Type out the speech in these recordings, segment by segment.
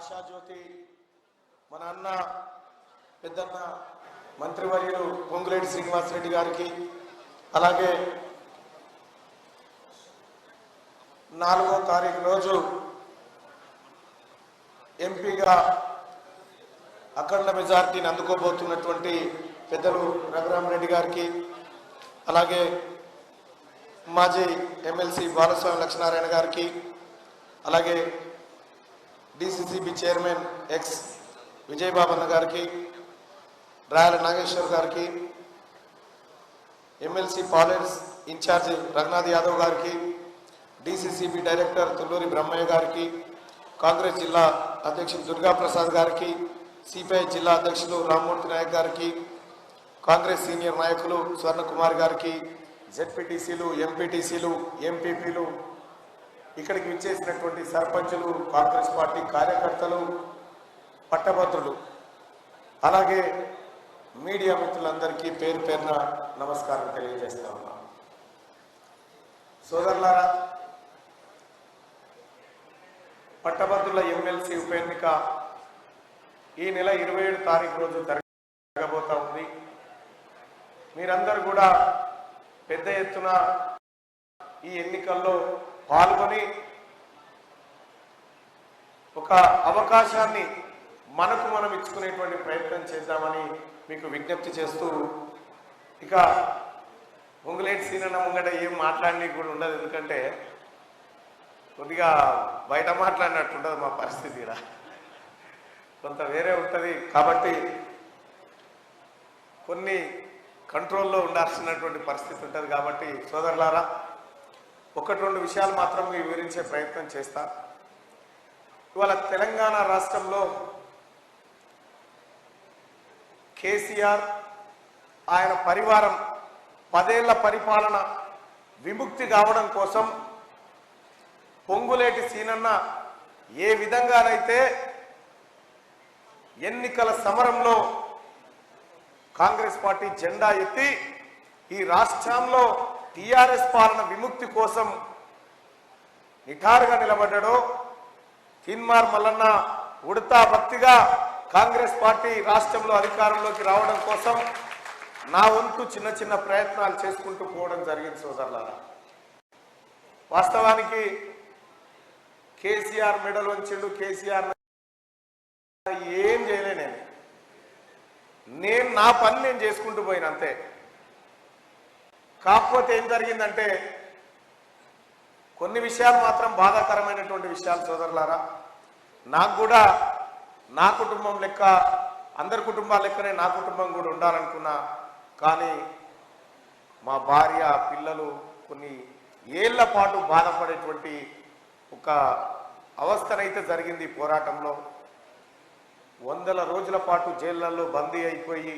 ఆశాజ్యోతి మన అన్న పెద్దన్న మంత్రివర్యులు పొంగులేటి శ్రీనివాసరెడ్డి గారికి, అలాగే 4వ తారీఖు రోజు ఎంపీగా అఖండ మెజార్టీని అందుకోబోతున్నటువంటి పెద్దలు రఘురామరెడ్డి గారికి, అలాగే మాజీ ఎమ్మెల్సీ బాలస్వామి లక్ష్మీనారాయణ గారికి, అలాగే డిసిసిబి చైర్మన్ ఎక్స్ విజయబాబన్న గారికి, రాయల నాగేశ్వర్ గారికి, ఎమ్మెల్సీ పాలేర్స్ ఇన్ఛార్జ్ రఘునాథ్ యాదవ్ గారికి, డిసిసిబి డైరెక్టర్ తుల్లూరి బ్రహ్మయ్య గారికి, కాంగ్రెస్ జిల్లా అధ్యక్షులు దుర్గాప్రసాద్ గారికి, సిపిఐ జిల్లా అధ్యక్షులు రామ్మూర్తి నాయక్ గారికి, కాంగ్రెస్ సీనియర్ నాయకులు స్వర్ణకుమార్ గారికి, జెడ్పీటీసీలు, ఎంపీటీసీలు, ఎంపీపీలు, ఇక్కడికి విచ్చేసినటువంటి సర్పంచులు, కాంగ్రెస్ పార్టీ కార్యకర్తలు, పట్టభద్రులు, అలాగే మీడియా మిత్రులందరికీ పేరు పేరున నమస్కారం తెలియజేస్తా ఉన్నాం. సోదరులారా, పట్టభద్రుల ఎమ్మెల్సీ ఉప ఎన్నిక ఈ నెల 27 తారీఖు రోజు జరగబోతా ఉంది. మీరందరూ కూడా పెద్ద ఎత్తున ఈ ఎన్నికల్లో పాల్గొని ఒక అవకాశాన్ని మనకు మనం ఇచ్చుకునేటువంటి ప్రయత్నం చేద్దామని మీకు విజ్ఞప్తి చేస్తూ, ఇక పొంగులేటి సీనన్న ముంగట ఏం మాట్లాడడానికి కూడా ఉండదు. ఎందుకంటే కొద్దిగా బయట మాట్లాడినట్టు ఉండదు మా పరిస్థితి, ఇలా కొంత వేరే ఉంటుంది. కాబట్టి కొన్ని కంట్రోల్లో ఉండాల్సినటువంటి పరిస్థితి ఉంటుంది. కాబట్టి సోదరులారా, 1-2 విషయాలు మాత్రం మీ వివరించే ప్రయత్నం చేస్తా. ఇవాళ తెలంగాణ రాష్ట్రంలో కేసీఆర్ ఆయన పరివారం 10 ఏళ్ల పరిపాలన విముక్తి కావడం కోసం పొంగులేటి సీనన్న ఏ విధంగానైతే ఎన్నికల సమరంలో కాంగ్రెస్ పార్టీ జెండా ఎత్తి ఈ రాష్ట్రంలో టీఆర్ఎస్ పాలన విముక్తి కోసం నిఠారుగా నిలబడ్డాడో, తీన్మార్ మల్లన్న ఉడతా భక్తిగా కాంగ్రెస్ పార్టీ రాష్ట్రంలో అధికారంలోకి రావడం కోసం నా వంతు చిన్న చిన్న ప్రయత్నాలు చేసుకుంటూ పోవడం జరిగింది. సోదరులారా, వాస్తవానికి కేసీఆర్ మెడల్ వంచిండు, కేసీఆర్ ఏం చేయలే. నేను నా పని నేను చేసుకుంటూ పోయిన అంతే. కాకపోతే ఏం జరిగిందంటే కొన్ని విషయాలు మాత్రం బాధాకరమైనటువంటి విషయాలు. సోదరులారా, నాకు కూడా నా కుటుంబం లెక్క, అందరి కుటుంబాల లెక్కనే నా కుటుంబం కూడా ఉండాలనుకున్నా. కానీ మా భార్య, పిల్లలు కొన్ని ఏళ్ల పాటు బాధపడేటువంటి ఒక అవస్థనైతే జరిగింది. పోరాటంలో 100 రోజుల పాటు జైళ్లలో బందీ అయిపోయి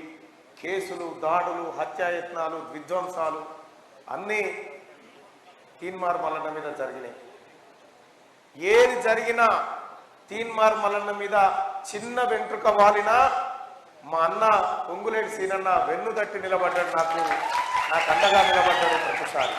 కేసులు, దాడులు, హత్యాయత్నాలు, విధ్వంసాలు అన్నీ తీన్మార్ మల్లన్న మీద జరిగినాయి. ఏది జరిగినా తీన్మార్ మల్లన్న మీద చిన్న వెంట్రుక వాలినా మా అన్న పొంగులేటి సీనన్న వెన్ను తట్టి నిలబడ్డాడు, నాకు అండగా నిలబడ్డాడు ప్రతిసారి.